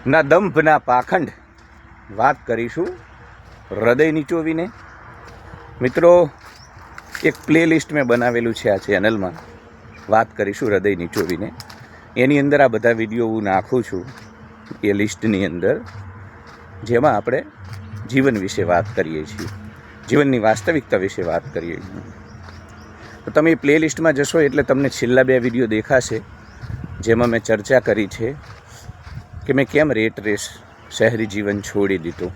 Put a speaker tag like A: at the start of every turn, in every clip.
A: ના દંભ ના પાખંડ વાત કરીશું હૃદય નીચોવીને. મિત્રો, એક પ્લેલિસ્ટ મેં બનાવેલું છે આ ચેનલમાં, વાત કરીશું હૃદય નીચોવીને. એની અંદર આ બધા વિડીયો હું નાખું છું એ લિસ્ટની અંદર, જેમાં આપણે જીવન વિશે વાત કરીએ છીએ, જીવનની વાસ્તવિકતા વિશે વાત કરીએ છીએ. તો તમે એ પ્લેલિસ્ટમાં જશો એટલે તમને છેલ્લા 2 વિડીયો દેખાશે, જેમાં મેં ચર્ચા કરી છે કે મેં કેમ રેટ રેસ શહેરી જીવન છોડી દીધું.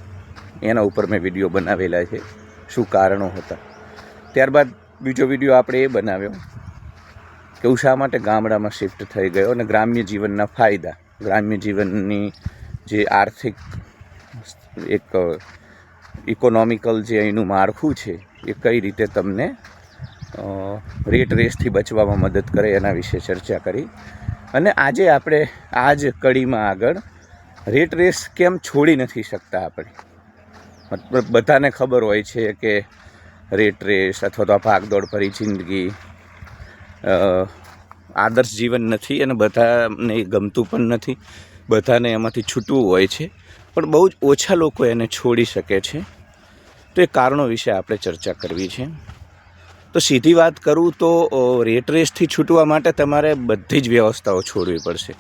A: એના ઉપર મેં વિડીયો બનાવેલા છે, શું કારણો હતા. ત્યારબાદ બીજો વિડીયો આપણે એ બનાવ્યો કે હું શા માટે ગામડામાં શિફ્ટ થઈ ગયો અને ગ્રામ્ય જીવનના ફાયદા, ગ્રામ્ય જીવનની જે આર્થિક એક ઇકોનોમિકલ જે અહીંનું માળખું છે એ કઈ રીતે તમને રેટ રેસથી બચવામાં મદદ કરે એના વિશે ચર્ચા કરી. અને આજે આપણે આ જ કડીમાં આગળ રેટ રેસ કેમ છોડી નથી શકતા આપણે. મતલબ બધાને ખબર હોય છે કે રેટ રેસ અથવા તો આ ભાગદોડ ભરી જિંદગી આદર્શ જીવન નથી અને બધાને ગમતું પણ નથી, બધાને એમાંથી છૂટવું હોય છે, પણ બહુ જ ઓછા લોકો એને છોડી શકે છે. તો એ કારણો વિશે આપણે ચર્ચા કરવી છે. તો સીધી વાત કરું તો રેટ રેસથી છૂટવા માટે તમારે બધી જ વ્યવસ્થાઓ છોડવી પડશે.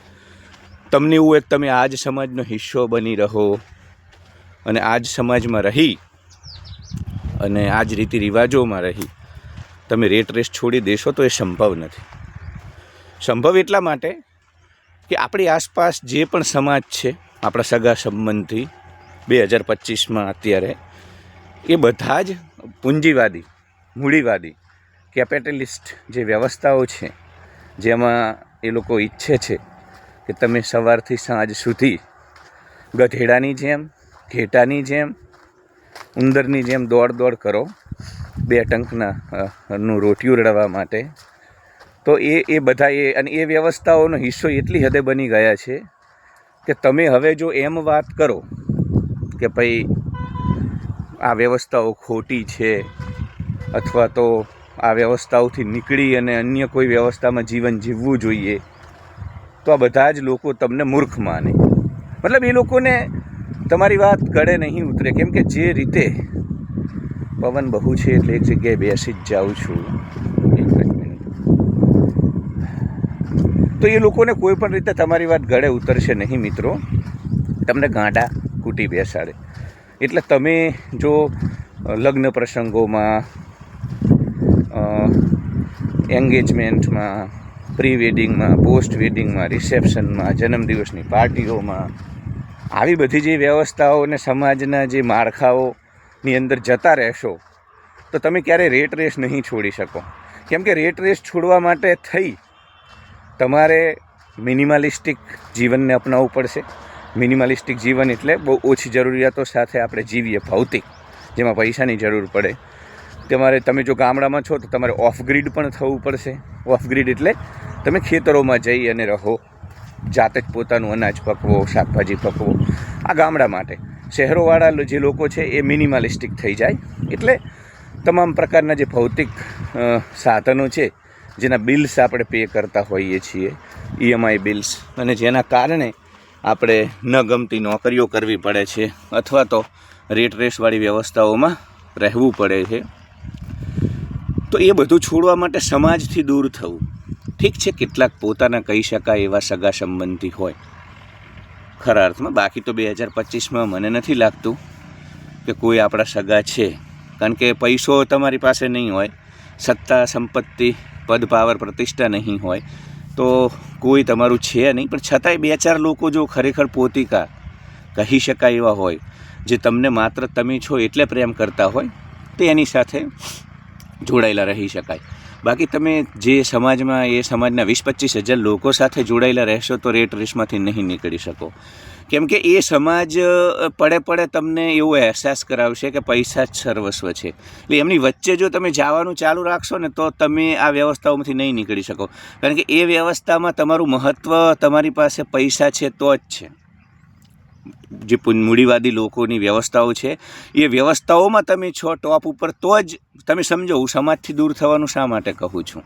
A: તમને એવું એક તમે આ જ સમાજનો હિસ્સો બની રહો અને આ જ સમાજમાં રહી અને આ જ રીતિ રિવાજોમાં રહી તમે રેટ રેસ છોડી દેશો તો એ સંભવ નથી. સંભવ એટલા માટે કે આપણી આસપાસ જે પણ સમાજ છે, આપણા સગા સંબંધી 2025માં અત્યારે, એ બધા જ પૂંજીવાદી, મૂડીવાદી, કેપિટલિસ્ટ જે વ્યવસ્થાઓ છે, જેમાં એ લોકો ઈચ્છે છે કે તમે સવારથી સાંજ સુધી ગધેડાની જેમ, ઘેટાની જેમ, ઉંદરની જેમ દોડ કરો 2 ટંકનું રોટિયું રળવા માટે. તો એ બધા અને એ વ્યવસ્થાઓનો હિસ્સો એટલી હદે બની ગયા છે કે તમે હવે જો એમ વાત કરો કે ભાઈ આ વ્યવસ્થાઓ ખોટી છે અથવા તો આ વ્યવસ્થાઓથી નીકળી અને અન્ય કોઈ વ્યવસ્થામાં જીવન જીવવું જોઈએ, તો આ બધા જ લોકો તમને મૂર્ખ માને. મતલબ એ લોકોને તમારી વાત ગળે નહીં ઉતરે, કેમ કે જે રીતે પવન બહુ છે એટલે એક જગ્યાએ બેસી જ જાઉં છું. તો એ લોકોને કોઈ પણ રીતે તમારી વાત ગળે ઉતરશે નહીં મિત્રો, તમને ગાંડા કૂટી બેસાડે. એટલે તમે જો લગ્ન પ્રસંગોમાં, એન્ગેજમેન્ટમાં, પ્રી વેડિંગમાં, પોસ્ટ વેડિંગમાં, રિસેપ્શનમાં, જન્મદિવસની પાર્ટીઓમાં આવી બધી જે વ્યવસ્થાઓ અને સમાજના જે માળખાઓની અંદર જતા રહેશો તો તમે ક્યારેય રેટ રેસ નહીં છોડી શકો. કેમ કે રેટ રેસ છોડવા માટે થઈ તમારે મિનિમલિસ્ટિક જીવનને અપનાવવું પડશે. મિનિમલિસ્ટિક જીવન એટલે બહુ ઓછી જરૂરિયાતો સાથે આપણે જીવીએ, ભૌતિક, જેમાં પૈસાની જરૂર પડે. તમે જો ગામડામાં છો તો તમારે ઓફ ગ્રીડ પણ થવું પડશે. ઓફ ગ્રીડ એટલે તમે ખેતરોમાં જઈ અને રહો, જાતે જ પોતાનું અનાજ પકવો, શાકભાજી પકવો. આ ગામડા માટે. શહેરોવાળા જે લોકો છે એ મિનિમલિસ્ટિક થઈ જાય, એટલે તમામ પ્રકારના જે ભૌતિક સાધનો છે જેના બિલ્સ આપણે પે કરતા હોઈએ છીએ, EMI બિલ્સ, અને જેના કારણે આપણે ન ગમતી નોકરીઓ કરવી પડે છે અથવા તો રેટ રેસવાળી વ્યવસ્થાઓમાં રહેવું પડે છે. તો એ બધું છોડવા માટે સમાજથી દૂર થવું. ઠીક છે, કેટલાક પોતાના કહી શકાય એવા સગા સંબંધી હોય ખરા અર્થમાં, બાકી તો 2025માં મને નથી લાગતું કે કોઈ આપણા સગા છે. કારણ કે પૈસો તમારી પાસે નહીં હોય, સત્તા, સંપત્તિ, પદ, પાવર, પ્રતિષ્ઠા નહીં હોય તો કોઈ તમારું છે નહીં. પણ છતાંય 2-4 લોકો જો ખરેખર પોતિકા કહી શકાય એવા હોય, જે તમને માત્ર તમે છો એટલે પ્રેમ કરતા હોય, તો એની સાથે જોડાયેલા રહી શકાય. બાકી તમે જે સમાજમાં એ સમાજના 20-25 હજાર લોકો સાથે જોડાયેલા રહેશો તો રેટ રેસમાંથી નહીં નીકળી શકો. કેમ કે એ સમાજ પડે તમને એવો અહેસાસ કરાવશે કે પૈસા જ સર્વસ્વ છે. એટલે એમની વચ્ચે જો તમે જવાનું ચાલુ રાખશો ને તો તમે આ વ્યવસ્થાઓમાંથી નહીં નીકળી શકો. કારણ કે એ વ્યવસ્થામાં તમારું મહત્ત્વ તમારી પાસે પૈસા છે તો જ છે. જે મૂડીવાદી લોકોની વ્યવસ્થાઓ છે એ વ્યવસ્થાઓમાં તમે છો ટોપ ઉપર તો જ તમે સમજો. હું સમાજથી દૂર થવાનું શા માટે કહું છું?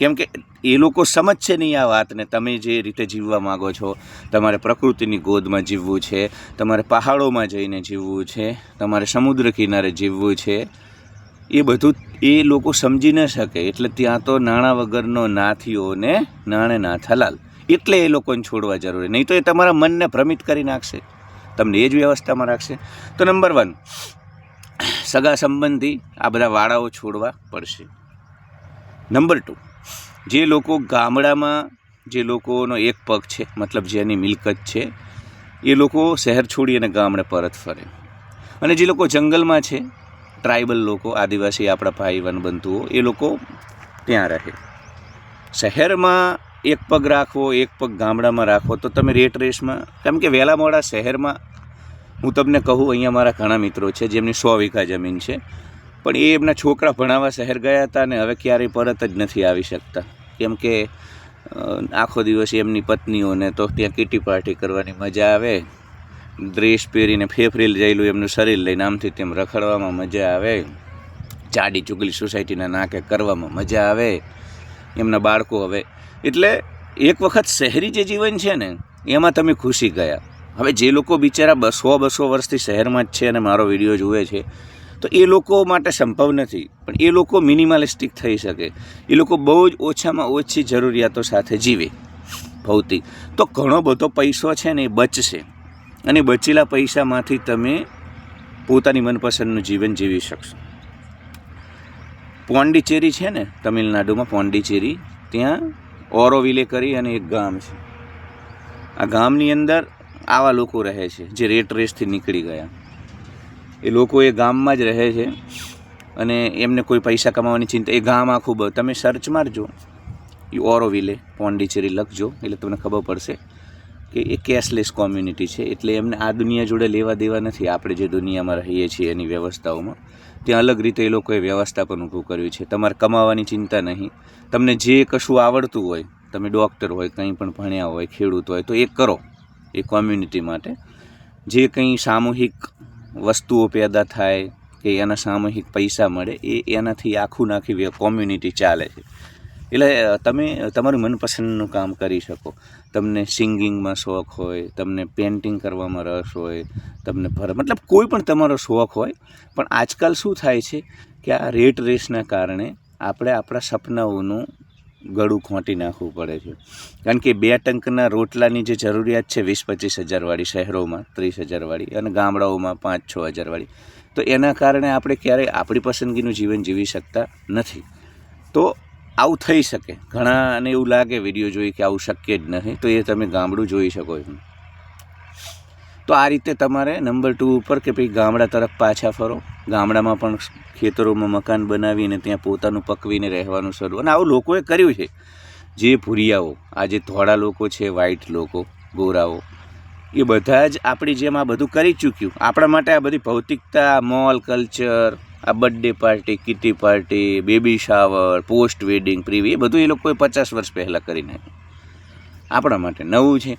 A: કેમ કે એ લોકો સમજશે નહીં આ વાતને. તમે જે રીતે જીવવા માગો છો, તમારે પ્રકૃતિની ગોદમાં જીવવું છે, તમારે પહાડોમાં જઈને જીવવું છે, તમારે સમુદ્ર કિનારે જીવવું છે, એ બધું એ લોકો સમજી ન શકે. એટલે ત્યાં તો નાણાં વગરનો નાથીઓ ને નાણે નાથ હલાલ, એટલે એ લોકોને છોડવા જરૂરી. નહીં તો એ તમારા મનને ભ્રમિત કરી નાખશે, તમને એ જ વ્યવસ્થામાં રાખશે. તો નંબર 1, સગા સંબંધી આ બધા વાળાઓ છોડવા પડશે. નંબર 2, જે લોકો ગામડામાં, જે લોકોનો એક પગ છે, મતલબ જેની મિલકત છે, એ લોકો શહેર છોડી અને ગામડે પરત ફરે. અને જે લોકો જંગલમાં છે, ટ્રાઇબલ લોકો, આદિવાસી આપણા ભાઈ વનબંધુઓ, એ લોકો ત્યાં રહે. શહેરમાં એક પગ રાખવો, એક પગ ગામડામાં રાખવો, તો તમે રેટ રેસમાં, કેમ કે વહેલા મોડા શહેરમાં, હું તમને કહું, અહીંયા મારા ઘણા મિત્રો છે જેમની 100 વીઘા જમીન છે, પણ એ એમના છોકરા ભણાવવા શહેર ગયા હતા ને હવે ક્યારેય પરત જ નથી આવી શકતા. કેમ કે આખો દિવસ એમની પત્નીઓને તો ત્યાં કીટી પાર્ટી કરવાની મજા આવે, ડ્રેસ પહેરીને ફેફરેલ જયેલું એમનું શરીર લઈને આમથી તેમ રખડવામાં મજા આવે, ચાડી ચુગલી સોસાયટીના નાકે કરવામાં મજા આવે, એમના બાળકો હવે. એટલે એક વખત શહેરી જે જીવન છે ને એમાં તમે ખુશી ગયા. હવે જે લોકો બિચારા 100-200 વર્ષથી શહેરમાં જ છે અને મારો વિડીયો જુએ છે, તો એ લોકો માટે સંભવ નથી, પણ એ લોકો મિનિમલિસ્ટિક થઈ શકે. એ લોકો બહુ જ ઓછામાં ઓછી જરૂરિયાતો સાથે જીવે ભૌતિક, તો ઘણો બધો પૈસો છે ને એ બચશે, અને બચેલા પૈસામાંથી તમે પોતાની મનપસંદનું જીવન જીવી શકશો. પોંડિચેરી છે ને તમિલનાડુમાં, પોંડિચેરી, ત્યાં ઓરોવિલે કરી અને એક ગામ છે. આ ગામની અંદર આવા લોકો રહે છે જે રેટ રેસથી નીકળી ગયા. એ લોકો એ ગામમાં જ રહે છે અને એમને કોઈ પૈસા કમાવાની ચિંતા. એ ગામ આખું તમે સર્ચ મારજો, એ ઓરોવિલે પોંડિચેરી લખજો, એટલે તમને ખબર પડશે કે એ કેશલેસ કોમ્યુનિટી છે. એટલે એમને આ દુનિયા જોડે લેવા દેવા નથી. આપણે જે દુનિયામાં રહીએ છીએ એની વ્યવસ્થાઓમાં, ત્યાં અલગ રીતે એ લોકોએ વ્યવસ્થા પણ ઊભું કર્યું છે. તમારે કમાવાની ચિંતા નહીં. તમને જે કશું આવડતું હોય, તમે ડૉક્ટર હોય, કંઈ પણ ભણ્યા હોય, ખેડૂત હોય, તો એ કરો. એ કોમ્યુનિટી માટે જે કંઈ સામૂહિક વસ્તુઓ પેદા થાય કે એના સામૂહિક પૈસા મળે, એ એનાથી આખી કોમ્યુનિટી ચાલે છે. એટલે તમે તમારું મનપસંદનું કામ કરી શકો. તમને સિંગિંગમાં શોખ હોય, તમને પેઇન્ટિંગ કરવામાં રસ હોય, તમને મતલબ કોઈ પણ તમારો શોખ હોય. પણ આજકાલ શું થાય છે કે આ રેટ રેસના કારણે આપણે આપણા સપનાઓનું ગળું ખોંટી નાખવું પડે છે. કારણ કે 2 ટંકના રોટલાની જે જરૂરિયાત છે 20-25 હજારવાળી શહેરોમાં, 30 હજારવાળી, અને ગામડાઓમાં 5-6 હજારવાળી, તો એના કારણે આપણે ક્યારેય આપણી પસંદગીનું જીવન જીવી શકતા નથી. તો આવું થઈ શકે. ઘણાને એવું લાગે વિડીયો જોઈ કે આવું શક્ય જ નથી, તો એ તમે ગામડું જોઈ શકો છો. તો આ રીતે તમારે નંબર 2 ઉપર કે ભાઈ ગામડા તરફ પાછા ફરો. ગામડામાં પણ ખેતરોમાં મકાન બનાવીને ત્યાં પોતાનું પકવીને રહેવાનું શરૂ. અને આવું લોકોએ કર્યું છે. જે ભૂરિયાઓ, આ જે ધોળા લોકો છે, વ્હાઈટ લોકો, ગોરાઓ, એ બધા જ આપણી જેમ આ બધું કરી ચૂક્યું. આપણા માટે આ બધી ભૌતિકતા, મોલ કલ્ચર, આ birthday party, kitty party, baby shower, post wedding, pre, એ બધું એ લોકોએ 50 વર્ષ પહેલાં કરી નાખ્યું. આપણા માટે નવું છે,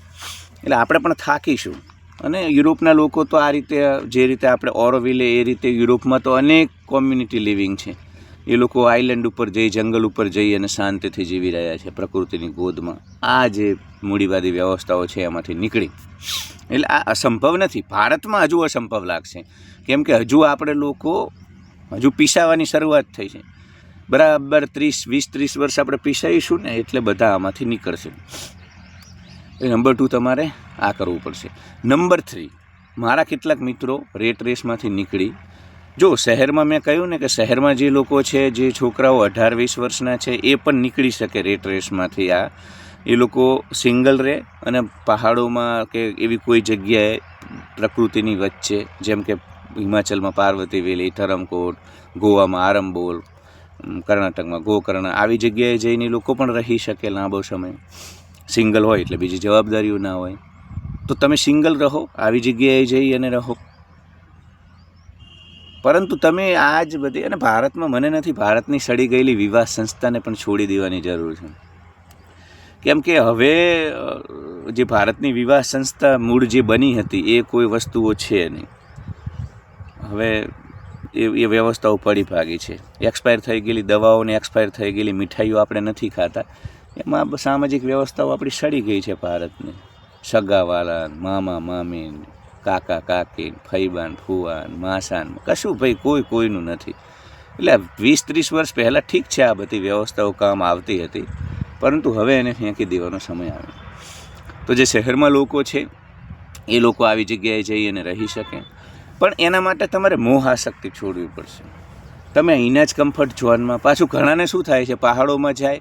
A: એટલે આપણે પણ થાકીશું. અને યુરોપના લોકો તો આ રીતે, જે રીતે આપણે ઓરોવિલે, એ રીતે યુરોપમાં તો અનેક કોમ્યુનિટી લિવિંગ છે. એ લોકો આઇલેન્ડ ઉપર જઈ, જંગલ ઉપર જઈ અને શાંતિથી જીવી રહ્યા છે પ્રકૃતિની ગોદમાં. આ જે મૂડીવાદી વ્યવસ્થાઓ છે એમાંથી નીકળી. એટલે આ અસંભવ નથી. ભારતમાં હજુ અસંભવ લાગશે, કેમ કે હજુ આપણે લોકો હજુ પીસાવાની શરૂઆત થઈ છે. બરાબર 20-30 વર્ષ આપણે પીસાઈશું ને એટલે બધા આમાંથી નીકળશે. નંબર 2 તમારે આ કરવું પડશે. નંબર 3, મારા કેટલાક મિત્રો રેટ રેસમાંથી નીકળી, જો શહેરમાં મેં કહ્યું ને કે શહેરમાં જે લોકો છે, જે છોકરાઓ 18-20 વર્ષના છે, એ પણ નીકળી શકે રેટ રેસમાંથી. આ એ લોકો સિંગલ રહે અને પહાડોમાં કે એવી કોઈ જગ્યાએ પ્રકૃતિની વચ્ચે, જેમ કે હિમાચલમાં પાર્વતી વેલી, ધરમકોટ, ગોવામાં આરંબોલ, કર્ણાટકમાં ગોકર્ણ, આવી જગ્યાએ જઈને લોકો પણ રહી શકે લાંબો સમય. સિંગલ હોય એટલે બીજી જવાબદારીઓ ના હોય, તો તમે સિંગલ રહો, આવી જગ્યાએ જઈ અને રહો. પરંતુ તમે આ જ બધી, અને ભારતમાં મને નથી, ભારતની સડી ગયેલી વિવાહ સંસ્થાને પણ છોડી દેવાની જરૂર છે. કેમ કે હવે જે ભારતની વિવાહ સંસ્થા મૂળ જે બની હતી એ કોઈ વસ્તુઓ છે નહીં. હવે એ વ્યવસ્થાઓ પડી ભાગી છે. એક્સપાયર થઈ ગયેલી દવાઓને એક્સપાયર થઈ ગયેલી મીઠાઈઓ આપણે નથી ખાતા. એમાં સામાજિક વ્યવસ્થાઓ આપણી સડી ગઈ છે ભારતની. સગાવાલા, મામા મામી, કાકા કાકી, ફઈબાન ફુવાન, માસાન, કશું ભાઈ કોઈનું નથી. એટલે 20-30 વર્ષ પહેલાં ઠીક છે આ બધી વ્યવસ્થાઓ કામ આવતી હતી, પરંતુ હવે એને ફેંકી દેવાનો સમય આવ્યો. તો જે શહેરમાં લોકો છે એ લોકો આવી જગ્યાએ જઈ અને રહી શકે, પણ એના માટે તમારે મોહ આસક્તિ છોડવી પડશે. તમે અહીંના જ કમ્ફર્ટ ઝોનમાં, પાછું ઘણાને શું થાય છે, પહાડોમાં જાય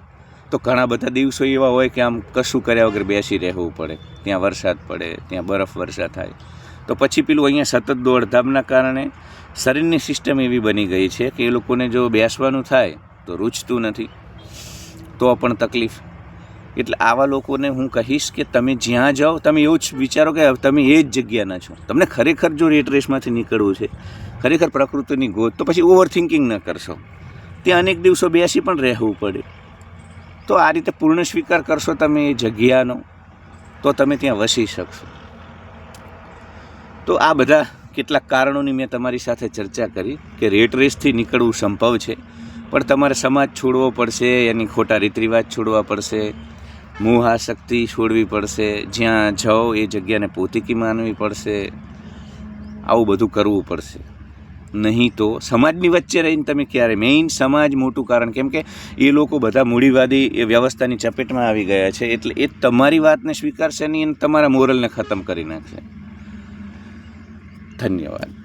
A: તો ઘણા બધા દિવસો એવા હોય કે આમ કશું કર્યા વગર બેસી રહેવું પડે. ત્યાં વરસાદ પડે, ત્યાં બરફ વર્ષા થાય, તો પછી પેલું અહીંયા સતત દોડધામના કારણે શરીરની સિસ્ટમ એવી બની ગઈ છે કે એ લોકોને જો બેસવાનું થાય તો રૂચતું નથી, તો પણ તકલીફ. એટલે આવા લોકોને હું કહીશ કે તમે જ્યાં જાઓ તમે એવું જ વિચારો કે તમે એ જ જગ્યાના છો. તમને ખરેખર જો રેટ રેસમાંથી નીકળવું છે, ખરેખર પ્રકૃતિની ગોત, તો પછી ઓવર થિંકિંગ ન કરશો. ત્યાં અનેક દિવસો બેસી પણ રહેવું પડે. તો આ રીતે પૂર્ણ સ્વીકાર કરશો તમે એ જગ્યાનો, તો તમે ત્યાં વસી શકશો. તો આ બધા કેટલાક કારણોની મેં તમારી સાથે ચર્ચા કરી કે રેટ રેસથી નીકળવું સંભવ છે, પણ તમારે સમાજ છોડવો પડશે, એની ખોટા રીત રિવાજ છોડવા પડશે, મોહ આસક્તિ છોડવી પડશે, જ્યાં જાઓ એ જગ્યાને પોતીકી માનવી પડશે, આવું બધું કરવું પડશે. નહીં તો સમાજની વચ્ચે રહીને તમે ક્યારે, મેઇન સમાજ મોટું કારણ, કેમ કે એ લોકો બધા મૂડીવાદી એ વ્યવસ્થાની ચપેટમાં આવી ગયા છે, એટલે એ તમારી વાતને સ્વીકારશે નહીં અને તમારા મોરલને ખતમ કરી નાખશે. ધન્યવાદ.